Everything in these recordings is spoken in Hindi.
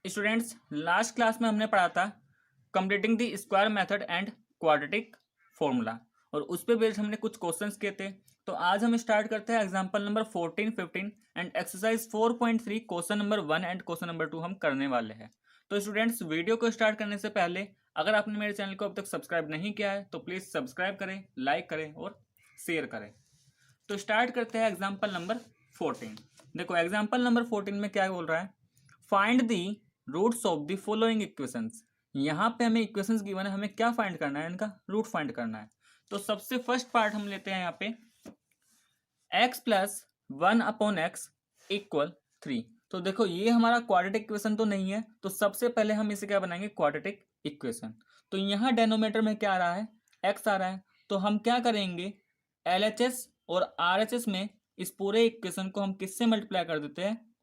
स्टूडेंट्स, लास्ट क्लास में हमने पढ़ा था completing the square method and quadratic formula और उस पे बेस्ड हमने कुछ क्वेश्चंस किए थे। तो आज हम स्टार्ट करते हैं example number 14, 15 and exercise 4.3 question number 1 and question number 2 हम करने वाले हैं। तो स्टूडेंट्स, वीडियो को स्टार्ट करने से पहले अगर आपने मेरे चैनल को अब तक सब्सक्राइब नहीं किया है तो प्लीज सब्सक्राइब करें, लाइक करें और शेयर करें। तो स्टार्ट करते हैं एग्जाम्पल नंबर 14। देखो एग्जाम्पल नंबर 14 में क्या बोल रहा है, find the roots of the following equations. यहाँ पे हमें इक्वेशंस गिवन है, हमें क्या फाइंड करना है, इनका रूट फाइंड करना है। तो सबसे फर्स्ट पार्ट हम लेते हैं यहाँ पे x प्लस 1/x इक्वल 3। तो देखो ये हमारा क्वाड्रेटिक इक्वेशन तो नहीं है, तो सबसे पहले हम इसे क्या बनाएंगे, क्वाड्रेटिक इक्वेशन। तो यहाँ डेनोमीटर में क्या आ रहा है, x आ रहा है। तो हम क्या करेंगे, LHS और RHS में इस पूरे इक्वेशन को हम किससे मल्टीप्लाई कर देते हैं,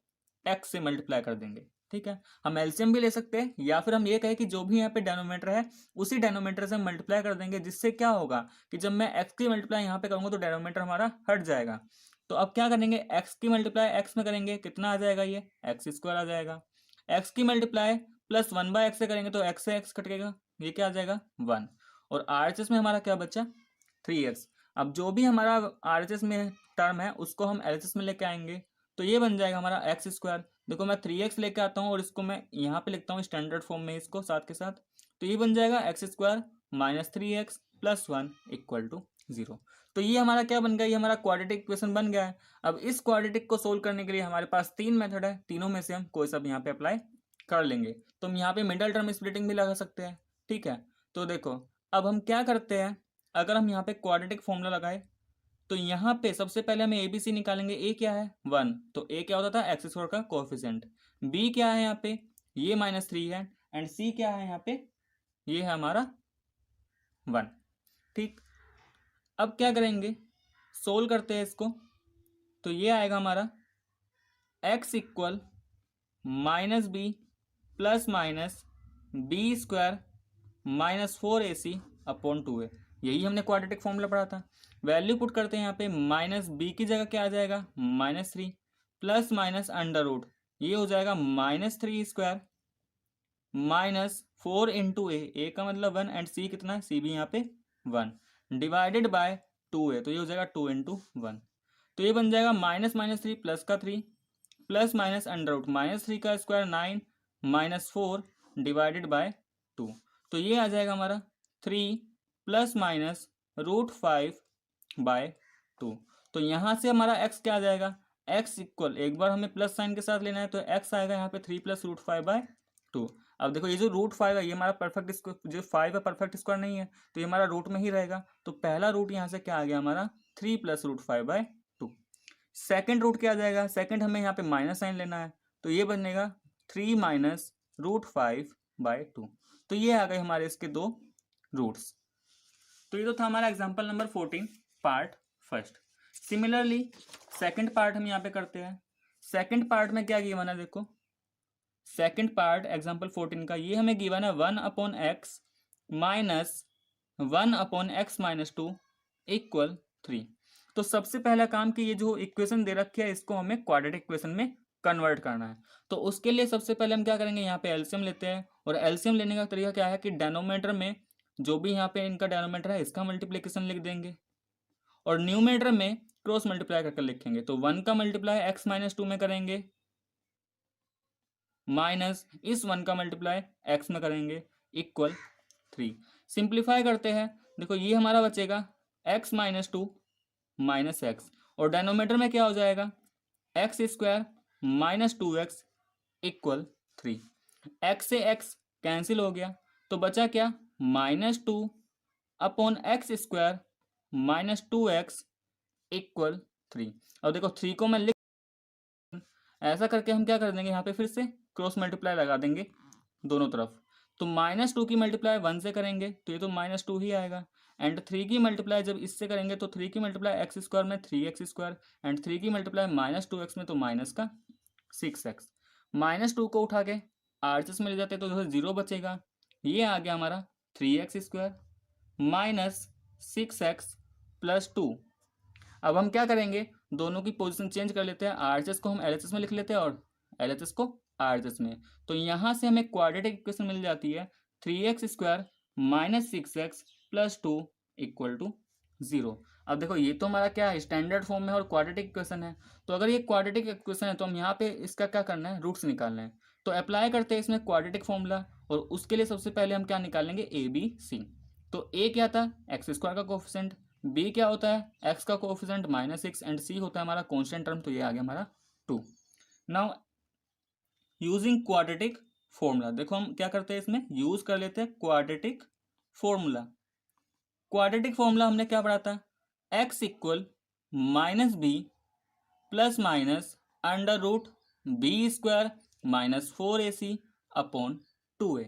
x से मल्टीप्लाई कर देंगे। ठीक है, हम एलसीएम भी ले सकते हैं या फिर हम ये कहें कि जो भी यहाँ पे डेनोमीटर है उसी डेनोमीटर से मल्टीप्लाई कर देंगे, जिससे क्या होगा कि जब मैं x की मल्टीप्लाई यहाँ पे करूंगा तो डेनोमीटर हमारा हट जाएगा। तो अब क्या करेंगे, x की मल्टीप्लाई x में करेंगे, कितना आ जाएगा, ये x स्क्वायर आ जाएगा। x की मल्टीप्लाई प्लस 1/x से करेंगे तो x से x कटेगा, ये क्या आ जाएगा 1। और RHS में हमारा क्या बचा 3x। अब जो भी हमारा RHS में टर्म है उसको हम LHS में लेके आएंगे, तो ये बन जाएगा हमारा एक्स स्क्वायर। देखो मैं 3x लेके आता हूँ और इसको मैं यहाँ पे लिखता हूँ स्टैंडर्ड फॉर्म में इसको साथ के साथ। तो ये बन जाएगा x square minus 3x plus 1 equal to 0। तो ये हमारा क्या बन गया, ये हमारा क्वाड्रेटिक इक्वेशन बन गया है। अब इस क्वाड्रेटिक को सोल्व करने के लिए हमारे पास 3 मेथड है, तीनों में से हम कोई सा भी यहाँ पे अप्लाई कर लेंगे। तो हम यहाँ पे मिडल टर्म स्प्लिटिंग भी लगा सकते हैं। ठीक है, तो देखो अब हम क्या करते हैं, अगर हम यहाँ पे क्वाड्रेटिक फॉर्मूला लगाए तो यहाँ पे सबसे पहले हमें ABC निकालेंगे। A क्या है 1, तो A क्या होता था एक्स स्क्वायर का कोएफिशिएंट। B क्या है यहाँ पे, ये -3 है। एंड C क्या है यहाँ पे, ये है हमारा 1। ठीक, अब क्या करेंगे, सोल्व करते हैं इसको। तो ये आएगा हमारा x इक्वल -b plus minus b square -4AC upon 2a। यही हमने क्वाड्रेटिक फॉर्मूला पढ़ा था। वैल्यू पुट करते हैं यहाँ पे, -b की जगह क्या आ जाएगा -3 प्लस माइनस अंडर रूट, ये हो जाएगा -3 स्क्वायर -4 इंटू ए का मतलब 1 एंड c कितना है, c भी यहाँ पे 1 डिवाइडेड बाय 2a, तो ये हो जाएगा 2 इंटू 1। तो ये बन जाएगा -3 प्लस का 3 प्लस माइनस अंडर रूट -3 का स्क्वायर 9 -4 डिवाइडेड बाय 2। तो ये आ जाएगा हमारा 3 प्लस माइनस √5/2। तो यहाँ से हमारा x क्या आ जाएगा, x इक्वल, एक बार हमें प्लस साइन के साथ लेना है तो x आएगा यहाँ पे 3 प्लस √5/2। अब देखो ये जो √5 है ये हमारा परफेक्ट स्क्वायर, जो 5 है परफेक्ट स्क्वायर नहीं है, तो ये हमारा रूट में ही रहेगा। तो पहला रूट यहाँ से क्या आ गया हमारा 3 प्लस √5/2। सेकेंड रूट क्या आ जाएगा, सेकेंड हमें यहाँ पे माइनस साइन लेना है, तो ये बनेगा 3 माइनस √5/2। तो ये आ गए हमारे इसके दो रूट्स। तो ये तो था हमारा example number 14 part first. Similarly second part हम यहाँ पे करते हैं। सेकंड पार्ट में क्या गिवन है, देखो सेकंड पार्ट एग्जांपल 14 का, ये हमें गिवन है 1/x minus 1/x minus 2 equal 3। तो सबसे पहला काम कि ये जो इक्वेशन दे रखी है इसको हमें क्वाड्रेटिक इक्वेशन में कन्वर्ट करना है। तो उसके लिए सबसे पहले हम क्या करेंगे, यहाँ पे एलसीएम लेते हैं। और एलसीएम लेने का तरीका क्या है कि डेनोमीटर में जो भी यहाँ पे इनका डेनोमीटर है इसका मल्टीप्लिकेशन लिख देंगे और न्यूमेटर में क्रॉस मल्टीप्लाई करके लिखेंगे। तो 1 का मल्टीप्लाई x माइनस 2 में करेंगे माइनस इस 1 का मल्टीप्लाई x में करेंगे इक्वल 3। सिंप्लीफाई करते हैं, देखो ये हमारा बचेगा x माइनस 2 माइनस एक्स, और डेनोमीटर में क्या हो जाएगा x square minus 2x equal 3। x से x कैंसिल हो गया तो बचा क्या -2/x स्क्वायर -2x इक्वल 3। अब देखो 3 को मैं लिख, ऐसा करके हम क्या कर देंगे, यहाँ पे फिर से क्रॉस मल्टीप्लाई लगा देंगे दोनों तरफ। तो -2 की मल्टीप्लाई 1 से करेंगे तो ये तो -2 ही आएगा। एंड 3 की मल्टीप्लाई जब इससे करेंगे तो 3 की मल्टीप्लाई एक्स स्क्वायर में 3x स्क्वायर एंड 3 की मल्टीप्लाई -2x में तो माइनस का 6x। -2 को उठा के RHS में ले जाते तो जो 0 बचेगा, ये आ गया हमारा 3x square minus 6x plus 2। अब हम क्या करेंगे, दोनों की पोजीशन चेंज कर लेते हैं। RHS को हम LHS में लिख लेते हैं और LHS को RHS में। तो यहाँ से हमें क्वाड्रेटिक इक्वेशन मिल जाती है 3x² - 6x + 2 = 0। अब देखो ये तो हमारा क्या है, स्टैंडर्ड फॉर्म में और क्वाड्रेटिक इक्वेशन है। तो अगर ये क्वाड्रेटिक इक्वेशन है तो हम यहाँ पे इसका क्या करना है, रूट्स निकालना है। तो अप्लाई करते हैं इसमें क्वाड्रेटिक फॉर्मूला, और उसके लिए सबसे पहले हम क्या निकालेंगे, ABC। तो A क्या था, x² का कोफिशिएंट, B क्या होता है, x का कोफिशिएंट -6, एंड C होता है हमारा कांस्टेंट टर्म, तो ये आ गया हमारा 2। नाउ यूजिंग क्वाड्रेटिक फॉर्मूला, देखो हम क्या करते हैं इसमें, यूज कर लेते हैं क्वाड्रेटिक फॉर्मूला। क्वाड्रेटिक फॉर्मूला हमने क्या पढ़ा था, x = -b ± √b² - 4ac upon 2a।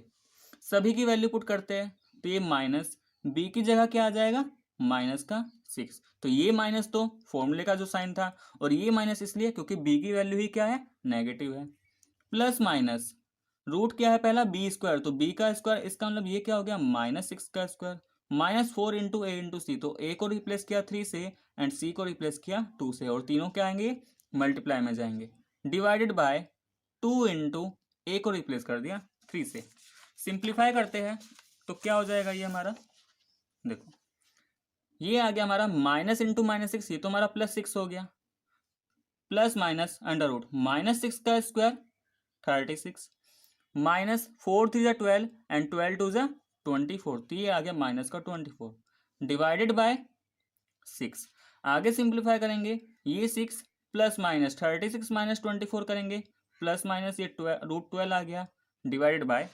सभी की वैल्यू पुट करते हैं, तो ये माइनस b की जगह क्या आ जाएगा, -6। तो ये माइनस तो फॉर्मूले का जो साइन था, और ये माइनस इसलिए क्योंकि b की वैल्यू ही क्या है, नेगेटिव है। प्लस माइनस रूट क्या है पहला, b², तो b का स्क्वायर, इसका मतलब ये क्या हो गया, -6 का स्क्वायर, -4 × a × c, तो a को रिप्लेस किया 3 से एंड c को रिप्लेस किया 2 से, और तीनों क्या आएंगे, मल्टीप्लाई में जाएंगे, डिवाइडेड बाय 2 × a को रिप्लेस कर दिया 3 से। सिंप्लीफाई करते हैं तो क्या हो जाएगा ये हमारा, देखो ये आ गया हमारा माइनस इंटू -6, ये तो हमारा +6 हो गया, प्लस माइनस अंडर रूट -6 का स्क्वायर 36, -4 3 = 12 एंड 12 2 = 24, तो ये आ गया माइनस का 24 डिवाइडेड बाय 6। आगे सिंप्लीफाई करेंगे, ये 6 प्लस माइनस 36 - 24 करेंगे, प्लस माइनस ये √12 आ गया डिवाइडेड बाय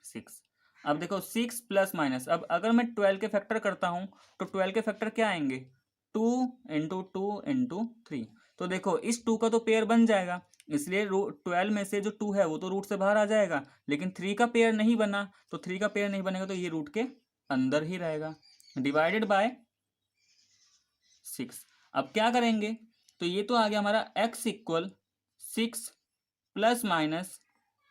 6। अब देखो 6 प्लस माइनस, अब अगर मैं 12 के फैक्टर करता हूं तो 12 के फैक्टर क्या आएंगे, 2 × 2 × 3। तो देखो इस 2 का तो पेयर बन जाएगा, इसलिए 12 में से जो 2 है वो तो रूट से बाहर आ जाएगा, लेकिन 3 का पेयर नहीं बना, तो 3 का पेयर नहीं बनेगा तो ये रूट के अंदर ही रहेगा, डिवाइडेड बाय 6। अब क्या करेंगे, तो ये तो आ गया हमारा x = 6 प्लस माइनस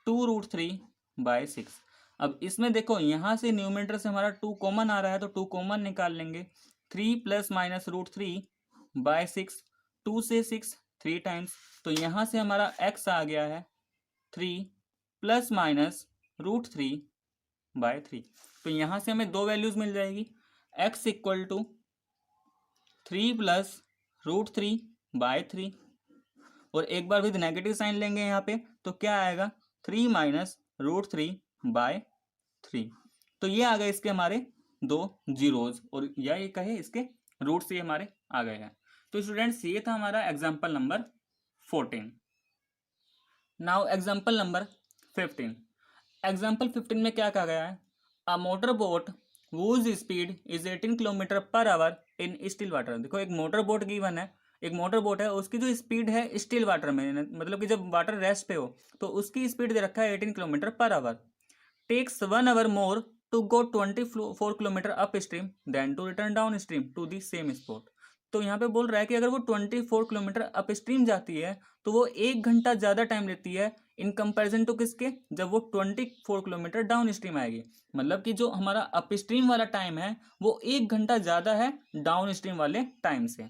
2√3/6। अब इसमें देखो यहाँ से न्यूमरेटर से हमारा 2 कॉमन आ रहा है, तो 2 कॉमन निकाल लेंगे, 3 प्लस माइनस √3/6, 2 से 6 3 टाइम्स, तो यहाँ से हमारा x आ गया है 3 प्लस माइनस √3/3। तो यहाँ से हमें दो वैल्यूज मिल जाएगी, x = 3 प्लस √3/3, और एक बार विद नेगेटिव साइन लेंगे यहाँ पे, तो क्या आएगा, 3 माइनस √3/3। तो ये आ गए इसके हमारे दो जीरोज, और या ये कहे इसके रूट से हमारे आ गए हैं। तो स्टूडेंट्स ये था हमारा example number 14। Now example number 15। Example 15 में क्या कहा गया है, a motor boat whose speed is 18 km/h in still water. देखो एक मोटर बोट गिवन है, एक मोटर बोट है, उसकी जो स्पीड है स्टिल वाटर में, मतलब कि जब वाटर रेस्ट पे हो, तो उसकी स्पीड दे रखा है 18 km/h, takes 1 hour more to go 24 km upstream then to return downstream to the same spot. तो यहाँ पे बोल रहा है कि अगर वो 24 किलोमीटर अप स्ट्रीम जाती है तो वो 1 घंटा ज़्यादा टाइम लेती है इन कंपैरिजन टू किसके, जब वो 24 किलोमीटर डाउन स्ट्रीम आएगी। मतलब कि जो हमारा अप स्ट्रीम वाला टाइम है वो 1 घंटा ज़्यादा है डाउन स्ट्रीम वाले टाइम से।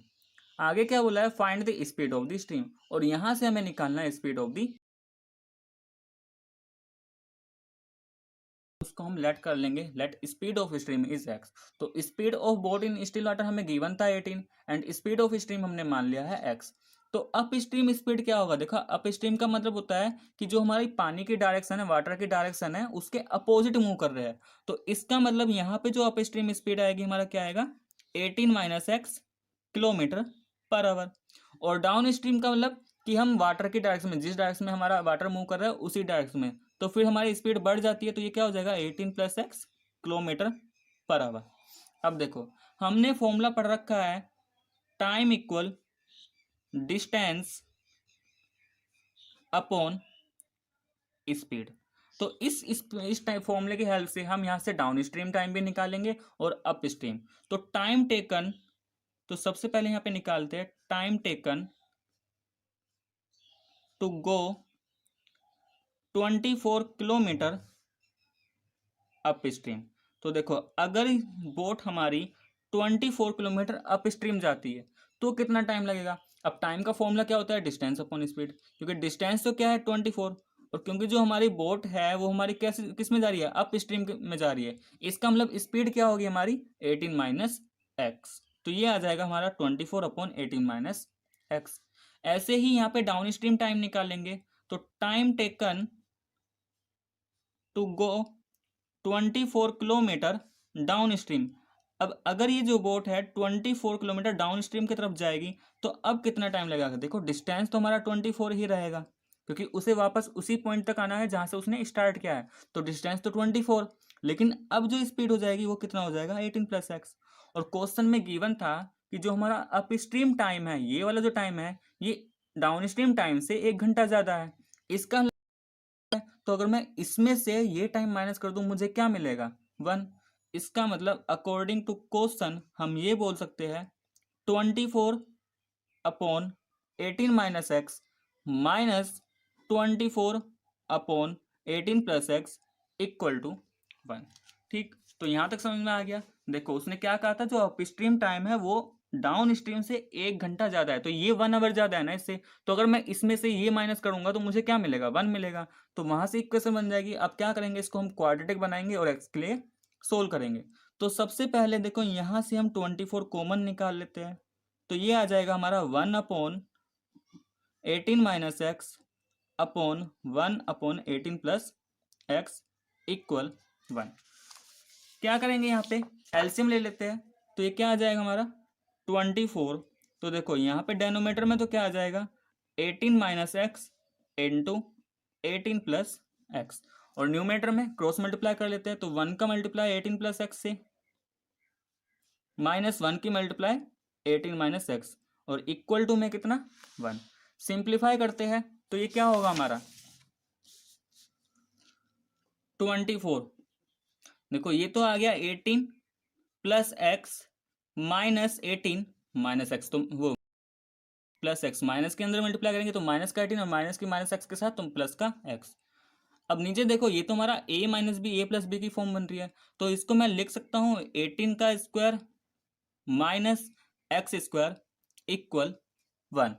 आगे क्या बोला है, find the speed of the stream, और यहाँ से हमें निकालना है स्पीड ऑफ द, उसको हम लेट कर लेंगे, let speed of stream is x। तो speed of boat in still water हमें गिवन था 18 एंड स्पीड ऑफ स्ट्रीम हमने मान लिया है x। तो अप स्ट्रीम स्पीड क्या होगा, देखो अप स्ट्रीम का मतलब होता है कि जो हमारी पानी की डायरेक्शन है, वाटर की डायरेक्शन है, उसके अपोजिट मूव कर रहे हैं। तो इसका मतलब यहाँ पे जो अप स्ट्रीम स्पीड आएगी हमारा क्या आएगा, 18 - x km/h। और डाउन स्ट्रीम का मतलब कि हम वाटर की डायरेक्शन में, जिस डायरेक्शन में हमारा वाटर मूव कर रहा है उसी डायरेक्शन में, तो फिर हमारी स्पीड बढ़ जाती है, तो ये क्या हो जाएगा 18 + x km/h। अब देखो हमने फॉर्मूला पढ़ रखा है time equal distance upon speed. तो इस टाइम फॉर्मूले की हेल्प से हम यहाँ से डाउन स्ट्रीम टाइम भी निकालेंगे और अप स्ट्रीम। तो टाइम टेकन, तो सबसे पहले यहाँ पे निकालते हैं time taken to go 24 kilometre upstream. तो देखो अगर बोट हमारी 24 किलोमीटर अप स्ट्रीम जाती है तो कितना टाइम लगेगा। अब टाइम का फॉर्मूला क्या होता है, डिस्टेंस अपॉन स्पीड, क्योंकि डिस्टेंस तो क्या है 24 और क्योंकि जो हमारी बोट है वो हमारी कैसे किस में जा रही है, अप स्ट्रीम में जा रही है, इसका मतलब स्पीड क्या होगी हमारी 18 माइनस एक्स, तो ये आ जाएगा हमारा 24/18 माइनस एक्स। ऐसे ही यहाँ पे डाउन स्ट्रीम टाइम निकालेंगे, तो time taken to go 24 kilometre downstream. अब अगर ये जो बोट है 24 किलोमीटर डाउन स्ट्रीम की तरफ जाएगी, तो अब कितना टाइम लगेगा, देखो डिस्टेंस तो हमारा 24 ही रहेगा, क्योंकि उसे वापस उसी पॉइंट तक आना है जहां से उसने स्टार्ट किया है, तो डिस्टेंस तो 24, लेकिन अब जो स्पीड हो जाएगी वो कितना हो जाएगा 18 प्लस एक्स। और क्वेश्चन में गिवन था कि जो हमारा अप स्ट्रीम टाइम है, ये वाला जो टाइम है, ये डाउन स्ट्रीम टाइम से 1 घंटा ज्यादा है। इसका तो अगर मैं इसमें से ये टाइम माइनस कर दूं, मुझे क्या मिलेगा 1। इसका मतलब अकॉर्डिंग टू क्वेश्चन हम ये बोल सकते हैं 24/18 minus x minus 24/18 plus x equal to 1। ठीक, तो यहां तक समझ में आ गया। देखो उसने क्या कहा था, जो अप स्ट्रीम टाइम है वो डाउन स्ट्रीम से 1 घंटा ज्यादा है, तो ये 1 आवर ज्यादा है ना इससे, तो अगर मैं इसमें से ये माइनस करूंगा तो मुझे क्या मिलेगा 1 मिलेगा, तो वहां से इक्वेशन बन जाएगी। अब क्या करेंगे, इसको हम क्वाड्रेटिक बनाएंगे और एक्स के लिए सोल्व करेंगे। तो सबसे पहले देखो यहां से हम 24 कॉमन निकाल लेते हैं, तो ये आ जाएगा हमारा 1/18 minus x upon 1/18 plus x equal 1। क्या करेंगे यहाँ पे एलसीएम ले लेते हैं, तो ये क्या आ जाएगा हमारा 24। तो देखो यहाँ पे डेनोमीटर में तो क्या आ जाएगा 18 minus x into 18 plus x, और न्यूमेटर में क्रॉस मल्टीप्लाई कर लेते हैं, तो 1 का मल्टीप्लाई 18 प्लस एक्स से माइनस 1 की मल्टीप्लाई 18 माइनस एक्स, और इक्वल टू में कितना 1। सिंप्लीफाई करते हैं तो ये क्या होगा हमारा 24। देखो ये तो आ गया 18 plus x minus 18 minus x, तो वो प्लस एक्स माइनस के अंदर मल्टीप्लाई करेंगे तो माइनस का 18 और माइनस की माइनस एक्स के साथ तुम प्लस का एक्स। अब नीचे देखो ये तो हमारा a minus b a plus b की फॉर्म बन रही है, तो इसको मैं लिख सकता हूँ 18 का square minus x square equal 1।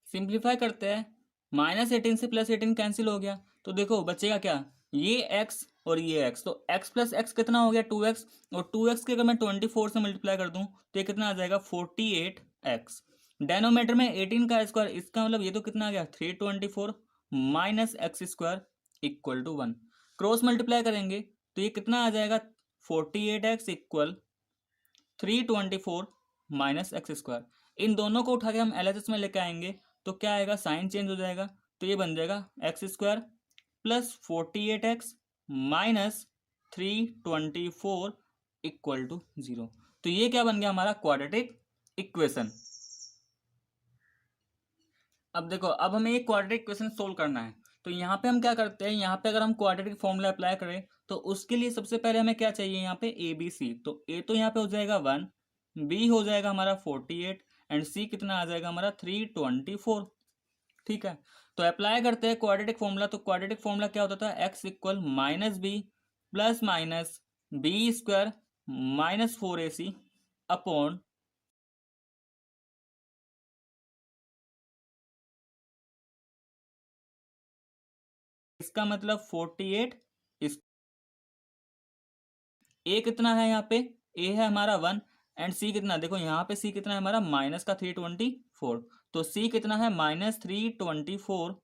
Simplify करते हैं, माइनस 18 से प्लस 18 कैंसिल हो गया, तो देखो बचेगा क्या, ये x और ये x, तो x प्लस एक्स कितना हो गया 2x, और 2x के अगर मैं 24 से मल्टीप्लाई कर दूं तो ये कितना आ जाएगा 48x। डेनोमीटर में 18 का स्क्वायर, इसका मतलब ये तो कितना आ गया 324 minus x square equal to 1। Cross multiply करेंगे तो ये कितना आ जाएगा 48x equal 324 minus x square. इन दोनों को उठा के हम एलएचएस में लेके आएंगे तो क्या आएगा, साइन चेंज हो जाएगा, तो ये बन जाएगा x square plus 48x minus 324 equal to 0। तो ये क्या बन गया हमारा क्वाड्रेटिक इक्वेशन। अब देखो अब हमें एक क्वाड्रेटिक इक्वेशन सोल्व करना है, तो यहाँ पे हम क्या करते हैं, यहाँ पे अगर हम क्वाड्रेटिक फॉर्मूला अप्लाई करें तो उसके लिए सबसे पहले हमें क्या चाहिए, यहाँ पे ए बी सी, तो ए तो यहाँ पे हो जाएगा 1, बी हो जाएगा हमारा 48 एंड सी कितना आ जाएगा हमारा 324। ठीक है, तो अप्लाई करते हैं क्वाड्रेटिक फॉर्मूला। तो क्वाड्रेटिक फॉर्मूला क्या होता था, x equal minus b plus minus b square minus 4ac upon इसका मतलब 48, इस ए कितना है यहाँ पे, ए है हमारा 1 एंड सी कितना, देखो यहाँ पे सी कितना है हमारा माइनस का 324, तो सी कितना है माइनस 324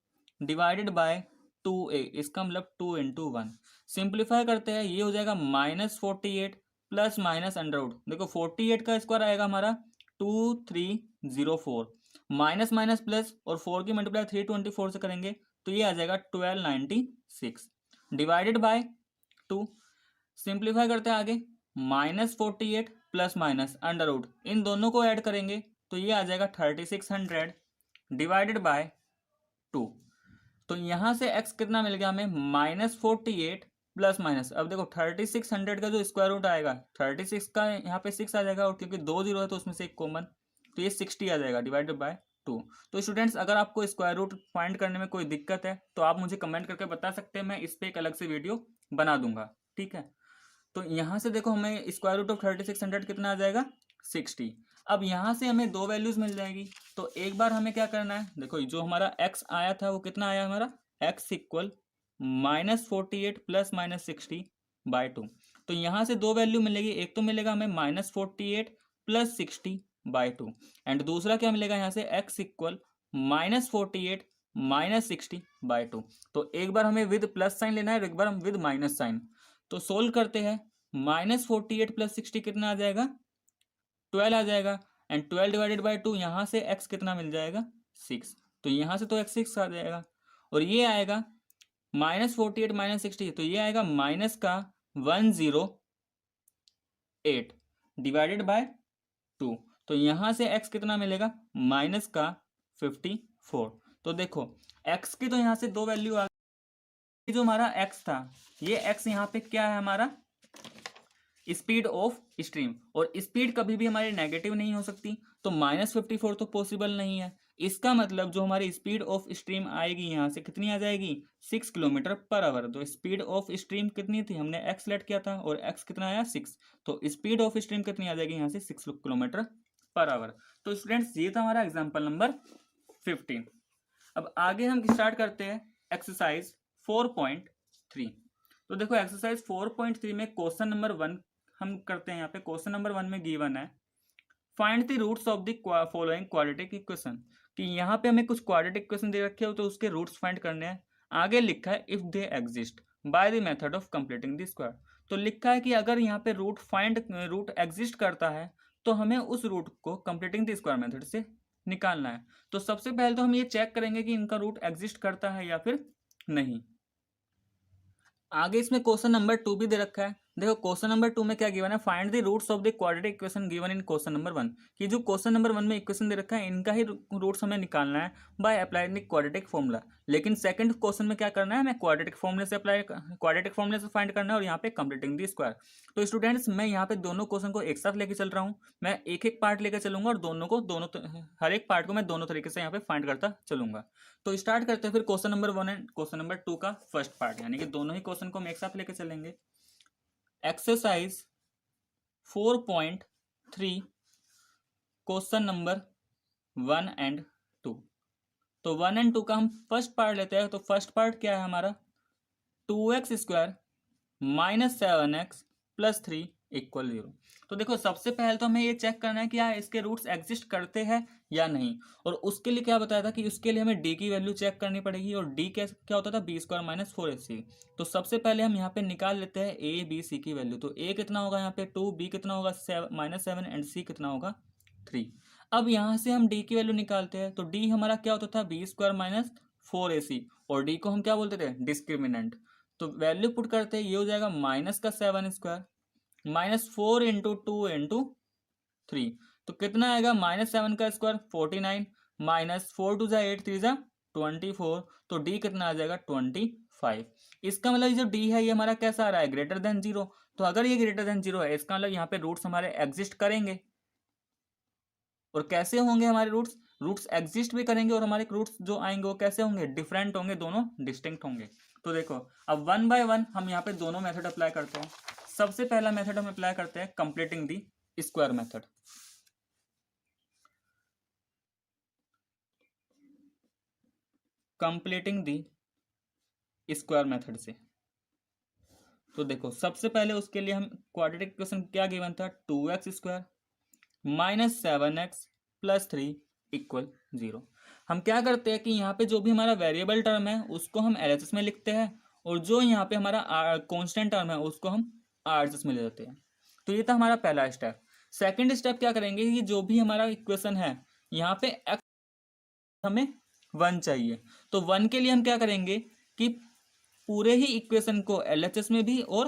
डिवाइडेड बाय 2a, इसका मतलब 2 इंटू 1। सिंप्लीफाई करते हैं, ये हो जाएगा minus 48 plus minus under root, देखो 48 का स्क्वायर आएगा हमारा 2304 माइनस माइनस प्लस, और 4 की मल्टीप्लाई 324 से करेंगे तो ये आ जाएगा 1296 डिवाइडेड बाय 2। सिंप्लीफाई करते हैं आगे, -48 प्लस माइनस अंडर रूट, इन दोनों को ऐड करेंगे तो ये आ जाएगा 3600 डिवाइडेड बाय 2। तो यहाँ से x कितना मिल गया हमें -48 प्लस माइनस, अब देखो 3600 का जो स्क्वायर रूट आएगा 36 का यहाँ पे 6 आ जाएगा, और क्योंकि 2 0 है तो उसमें से एक कॉमन, तो ये 60 आ जाएगा डिवाइडेड बाय 2। तो स्टूडेंट्स अगर आपको स्क्वायर रूट फाइंड करने में कोई दिक्कत है तो आप मुझे कमेंट करके बता सकते हैं, मैं इस पर एक अलग से वीडियो बना दूंगा। ठीक है, तो यहाँ से देखो हमें स्क्वायर रूट ऑफ 3600 कितना आ जाएगा 60। अब यहाँ से हमें दो वैल्यूज मिल जाएगी, तो एक बार हमें क्या करना है, देखो जो हमारा x आया था वो कितना आया हमारा x इक्वल -48 प्लस -60/2। तो यहाँ से दो वैल्यू मिलेगी, एक तो मिलेगा हमें -48 प्लस 60/2 एंड दूसरा क्या मिलेगा यहाँ से x इक्वल -48 -60/2। तो एक बार हमें विद प्लस साइन लेना है और एक बार हम विद माइनस साइन। तो सोल्व करते हैं, -48 प्लस 60 कितना आ जाएगा, 12 आ जाएगा एंड 12 डिवाइडेड बाई 2, यहाँ से x कितना मिल जाएगा, 6। तो यहाँ से तो x 6 आ जाएगा और ये आएगा -48 -60, तो ये आएगा माइनस का 108 डिवाइडेड बाय 2। तो यहाँ से x कितना मिलेगा, माइनस का 54। तो देखो x की तो यहाँ से दो वैल्यू आ गई, जो हमारा x था ये x यहाँ पे क्या है हमारा, स्पीड ऑफ स्ट्रीम, और स्पीड कभी भी हमारी नेगेटिव नहीं हो सकती, तो -54 तो पॉसिबल नहीं है। इसका मतलब जो हमारी स्पीड ऑफ स्ट्रीम आएगी यहाँ से कितनी आ जाएगी, 6 किलोमीटर पर आवर। तो स्पीड ऑफ स्ट्रीम कितनी थी, हमने x सेलेक्ट किया था और x कितना आया, 6। तो स्पीड ऑफ स्ट्रीम कितनी आ जाएगी यहाँ से, 6 किलोमीटर पर आवर। तो स्टूडेंट्स ये था हमारा एग्जाम्पल नंबर 15। अब आगे हम स्टार्ट करते हैं एक्सरसाइज 4.3। तो देखो एक्सरसाइज 4.3 में क्वेश्चन नंबर 1 हम करते हैं। यहाँ पे क्वेश्चन नंबर 1 में गिवन है find the roots of the following quadratic equation, कि यहाँ पे हमें कुछ क्वाड्रेटिक इक्वेशन दे रखे हो तो उसके रूट्स फाइंड करने हैं। आगे लिखा है if they exist by the method of completing the square. तो लिखा है कि अगर यहाँ पे रूट एग्जिस्ट करता है तो हमें उस रूट को कंप्लीटिंग द स्क्वायर मेथड से निकालना है। तो सबसे पहले तो हम ये चेक करेंगे कि इनका रूट एग्जिस्ट करता है या फिर नहीं। आगे इसमें क्वेश्चन नंबर 2 भी दे रखा है। देखो क्वेश्चन नंबर 2 में क्या गिवन है, find the roots of the quadratic equation given in question number 1। कि जो क्वेश्चन नंबर 1 में इक्वेशन दे रखा है इनका ही रूट्स हमें निकालना है by applying the quadratic formula. लेकिन सेकंड क्वेश्चन में क्या करना है, हमें क्वाड्रेटिक फॉर्मूले से फाइंड करना है और यहाँ पे कंप्लीटिंग द स्क्वायर। तो स्टूडेंट्स मैं यहाँ पे दोनों क्वेश्चन को एक साथ लेके चल रहा हूँ, मैं एक एक पार्ट लेकर चलूंगा और हर एक पार्ट को मैं दोनों तरीके से यहाँ पे फाइंड करता चलूंगा। तो स्टार्ट करते हैं फिर question number 1 and question number 2 का फर्स्ट पार्ट, यानी कि दोनों ही क्वेश्चन को हम एक साथ लेके चलेंगे। Exercise 4.3 question number 1 and 2। तो 1 एंड 2 का हम फर्स्ट पार्ट लेते हैं। तो फर्स्ट पार्ट क्या है हमारा, 2x² - 7x + 3 = 0। तो देखो सबसे पहले तो हमें ये चेक करना है कि क्या इसके रूट्स एग्जिस्ट करते हैं या नहीं, और उसके लिए क्या बताया था कि उसके लिए हमें d की वैल्यू चेक करनी पड़ेगी, और d क्या होता था, b² - 4ac। तो सबसे पहले हम यहाँ पे निकाल लेते हैं a b c की वैल्यू। तो a कितना होगा यहाँ पे 2, b कितना होगा -7 एंड c कितना होगा 3। अब यहाँ से हम d की वैल्यू निकालते हैं। तो d हमारा क्या होता था, b² - 4ac, और d को हम क्या बोलते थे, डिस्क्रिमिनेंट। तो वैल्यू पुट करते हैं, ये हो जाएगा -7² -4 × 2 × 3। तो कितना आएगा, -7 का स्क्वायर 49 -4 2 8 3 24। तो d कितना आ जाएगा 25। इसका मतलब ये जो d है ये हमारा कैसा आ रहा है, ग्रेटर देन 0। तो अगर ये ग्रेटर देन 0 है इसका मतलब यहाँ पे रूट्स हमारे एग्जिस्ट करेंगे। और कैसे होंगे हमारे रूट्स एग्जिस्ट भी करेंगे, और हमारे रूट्स जो आएंगे वो कैसे होंगे, डिफरेंट होंगे, दोनों डिस्टिंक्ट होंगे। तो देखो अब 1 बाय 1 हम यहाँ पे दोनों मेथड अप्लाई करते हैं। सबसे पहला मेथड हम अप्लाई करते हैं completing the square method. Completing the square method से। तो देखो सबसे पहले उसके लिए हम क्वाड्रेटिक इक्वेशन क्या गिवन था, 2x² - 7x + 3 = 0। हम क्या करते हैं कि यहाँ पे जो भी हमारा वेरिएबल टर्म है उसको हम LHS में लिखते हैं, और जो यहाँ पे हमारा कांस्टेंट टर्म है उसको हम RHS में ले लेते हैं। तो ये था हमारा पहला स्टेप। सेकंड स्टेप क्या करेंगे कि जो भी हमारा इक्वेशन है यहाँ पे x हमें 1 चाहिए। तो 1 के लिए हम क्या करेंगे कि पूरे ही इक्वेशन को LHS में भी और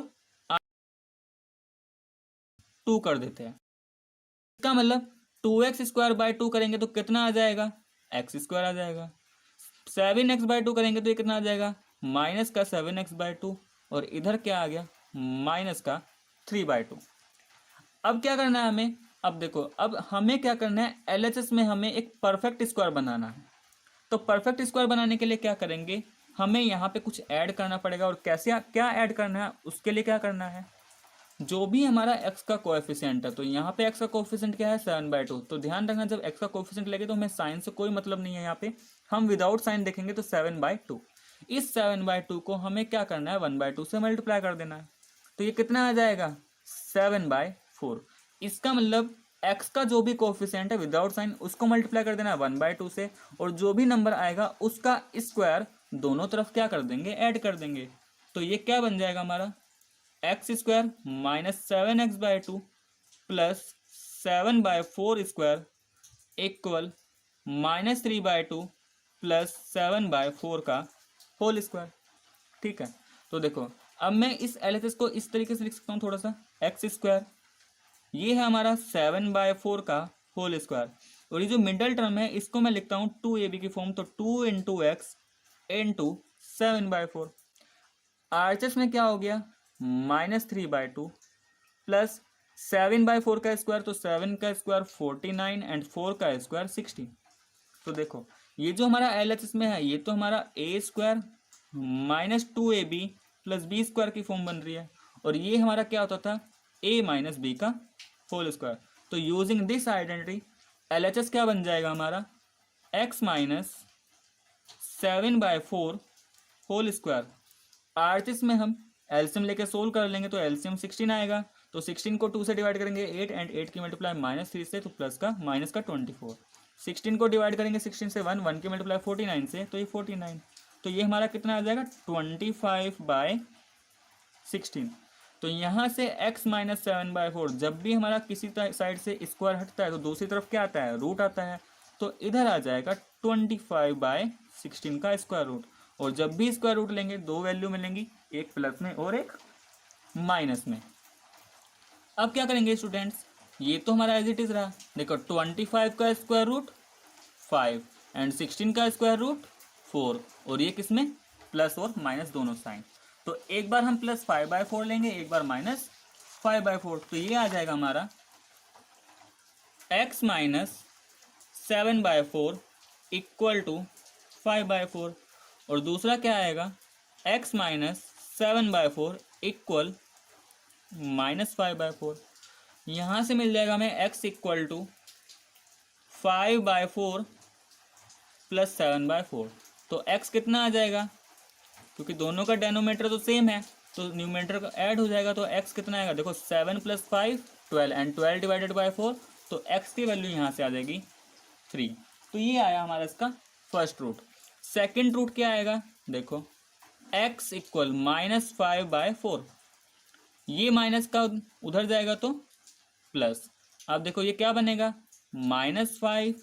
2 कर देते हैं। इसका मतलब 2x² / 2 करेंगे तो कितना आ जाएगा, x² आ जाएगा। 7x/2 करेंगे तो ये कितना आ जाएगा, -7x/2, और इधर क्या आ गया, -3/2। अब क्या करना है हमें, अब देखो अब हमें क्या करना है, LHS में हमें एक परफेक्ट स्क्वायर बनाना है। तो परफेक्ट स्क्वायर बनाने के लिए क्या करेंगे, हमें यहाँ पे कुछ ऐड करना पड़ेगा। और कैसे, क्या ऐड करना है, उसके लिए क्या करना है, जो भी हमारा x का कोएफिशिएंट है, तो यहाँ पे x का कोएफिशिएंट क्या है, 7/2। तो ध्यान रखना जब x का कोएफिशिएंट लगे तो हमें साइन से कोई मतलब नहीं है, यहाँ पे हम विदाउट साइन देखेंगे तो 7/2। इस 7/2 को हमें क्या करना है, 1/2 से मल्टीप्लाई कर देना है। तो ये कितना आ जाएगा, 7/4। इसका मतलब x का जो भी कोफिशिएंट है विदाउट साइन उसको मल्टीप्लाई कर देना है 1/2 से, और जो भी नंबर आएगा उसका स्क्वायर दोनों तरफ क्या कर देंगे, ऐड कर देंगे। तो ये क्या बन जाएगा हमारा, x square minus 7x/2 plus 7/4 square equal -3/2 plus 7/4 का होल स्क्वायर। ठीक है, तो देखो अब मैं इस LHS को इस तरीके से लिख सकता हूँ थोड़ा सा, एक्स स्क्वायर ये है हमारा 7/4 का होल स्क्वायर, और ये जो मिडल टर्म है इसको मैं लिखता हूँ 2ab की फॉर्म, तो 2 इंटू एक्स इंटू 7/4। RHS में क्या हो गया, -3/2 प्लस 7/4 का स्क्वायर, तो 7 का स्क्वायर 49 एंड 4 का स्क्वायर 16। तो देखो ये जो हमारा LHS में है ये तो हमारा a square -2ab plus b square की फॉर्म बन रही है, और ये हमारा क्या होता था, a माइनस बी का होल स्क्वायर। तो यूजिंग दिस आइडेंटिटी LHS क्या बन जाएगा हमारा, x minus 7/4 whole square. RHS में हम एलसीएम लेके सोल्व कर लेंगे, तो एलसीएम 16 आएगा, तो 16 को 2 से डिवाइड करेंगे 8 एंड 8 की मल्टीप्लाई -3 से, तो प्लस का माइनस का 24। 16 को डिवाइड करेंगे 16 से 1 की मल्टीप्लाई 49 से, तो ये 49। तो ये हमारा कितना आ जाएगा, 25/16। तो यहाँ से x माइनस 7/4 जब भी हमारा किसी साइड से स्क्वायर हटता है तो दूसरी तरफ क्या आता है, रूट आता है, तो इधर आ जाएगा 25/16 का स्क्वायर रूट। और जब भी स्क्वायर रूट लेंगे दो वैल्यू मिलेंगी, एक प्लस में और एक माइनस में। अब क्या करेंगे स्टूडेंट्स, ये तो हमारा एज इट इज रहा, देखो 25 का स्क्वायर रूट 5 एंड 16 का स्क्वायर रूट 4, और ये किसमें, प्लस और माइनस दोनों साइन। तो एक बार हम प्लस 5/4 लेंगे, एक बार माइनस 5/4, तो ये आ जाएगा हमारा x माइनस 7/4 इक्वल टू 5/4, और दूसरा क्या आएगा, x माइनस 7/4 इक्वल -5/4। यहाँ से मिल जाएगा हमें x इक्वल टू 5/4 प्लस 7/4। तो x कितना आ जाएगा, क्योंकि दोनों का डेनोमीटर तो सेम है तो न्यूमरेटर का ऐड हो जाएगा, तो x कितना आएगा, देखो 7 + 5 12 एंड 12 डिवाइडेड बाय 4, तो x की वैल्यू यहाँ से आ जाएगी 3। तो ये आया हमारा इसका फर्स्ट रूट। सेकंड रूट क्या आएगा, देखो x इक्वल -5/4, ये माइनस का उधर जाएगा तो प्लस। अब देखो ये क्या बनेगा, -5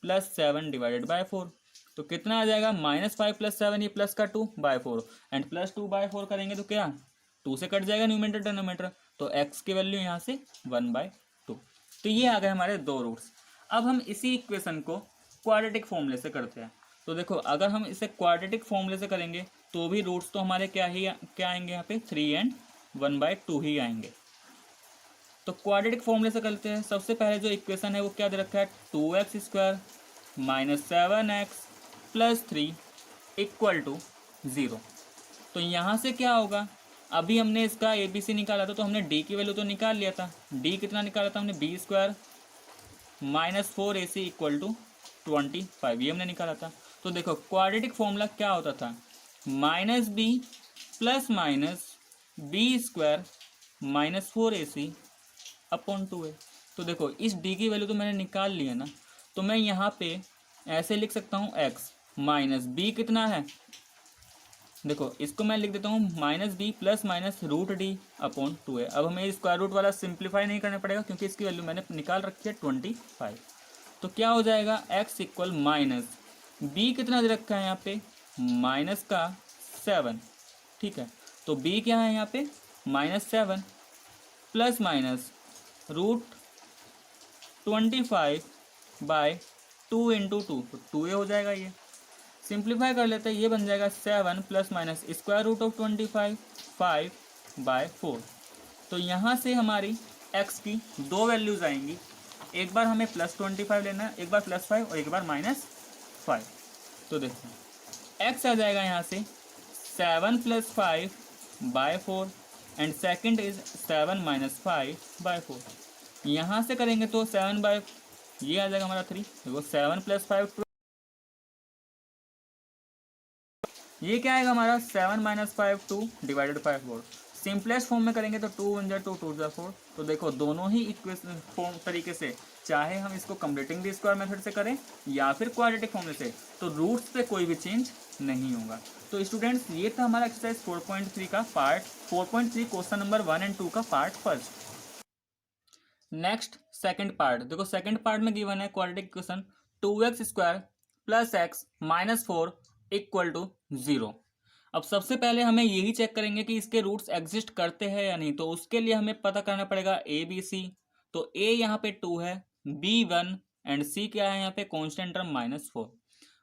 + 7 डिवाइडेड बाय 4, तो कितना आ जाएगा, -5 + 7, ये प्लस का 2/4 एंड प्लस 2/4 करेंगे तो क्या 2 से कट जाएगा न्यूमरेटर डिनोमिनेटर, तो x की वैल्यू यहाँ से 1/2। तो ये आ गए हमारे दो रूट्स। अब हम इसी इक्वेशन को क्वाड्रेटिक फॉर्मूले से करते हैं। तो देखो अगर हम इसे क्वाड्रेटिक फॉर्मूले से करेंगे तो भी रूट्स तो हमारे क्या आएंगे यहाँ पे 3 एंड 1/2 ही आएंगे। तो क्वाड्रेटिक फॉर्मूले से करते हैं। सबसे पहले जो इक्वेशन है वो क्या दे रखा है, 2x² - 7x + 3 = 0। तो यहाँ से क्या होगा, अभी हमने इसका ABC निकाला था तो हमने d की वैल्यू तो निकाल लिया था। d कितना निकाला था हमने, b² - 4ac = 25, ये हमने निकाला था। तो देखो क्वाड्रेटिक फॉर्मूला क्या होता था, -b + -b² - 4ac / 2a। तो देखो इस d की वैल्यू तो मैंने निकाल लिया ना, तो मैं यहाँ पे ऐसे लिख सकता हूँ x माइनस b कितना है, देखो इसको मैं लिख देता हूँ -b ± √d / 2a। अब हमें स्क्वायर रूट वाला सिंप्लीफाई नहीं करना पड़ेगा क्योंकि इसकी वैल्यू मैंने निकाल रखी है 25। तो क्या हो जाएगा, x इक्वल b कितना दे रखा है यहाँ पे, -7, ठीक है। तो b क्या है यहाँ पे, -7 प्लस माइनस √25/2 × 2, तो 2a हो जाएगा। ये सिंप्लीफाई कर लेते हैं, ये बन जाएगा 7 ± √25 5/4। तो यहाँ से हमारी x की दो वैल्यूज आएंगी, एक बार हमें +25 लेना है, एक बार +5 और एक बार -5। तो देखो x आ जाएगा यहाँ से 7 + 5/4 एंड सेकंड इज 7 - 5/4। यहाँ से करेंगे तो 7 ये आ जाएगा हमारा 3, देखो 7 + 5 ये क्या आएगा हमारा 7 माइनस 5 2 डिवाइडेड 5 4। सिंपलेस्ट फॉर्म में करेंगे तो 2 1 जा 2 2 जा 4। तो देखो दोनों ही इक्वेशन फॉर्म तरीके से, चाहे हम इसको कंप्लीटिंग द स्क्वायर मेथड से करें या फिर क्वाड्रेटिक फॉर्मूले से, तो रूट्स पे कोई भी चेंज नहीं होगा। तो स्टूडेंट्स ये था हमारा एक्सरसाइज 4.3 का पार्ट 4.3 क्वेश्चन नंबर 1 एंड 2 का part first. Next second part देखो, सेकंड पार्ट में गिवन है quadratic equation 2x square plus x minus 4 equal to 0। अब सबसे पहले हमें यही चेक करेंगे कि इसके रूट्स एग्जिस्ट करते हैं या नहीं। तो उसके लिए हमें पता करना पड़ेगा ए बी सी। तो ए यहाँ पे 2 है, बी 1 एंड सी क्या है यहाँ पे कांस्टेंट टर्म -4।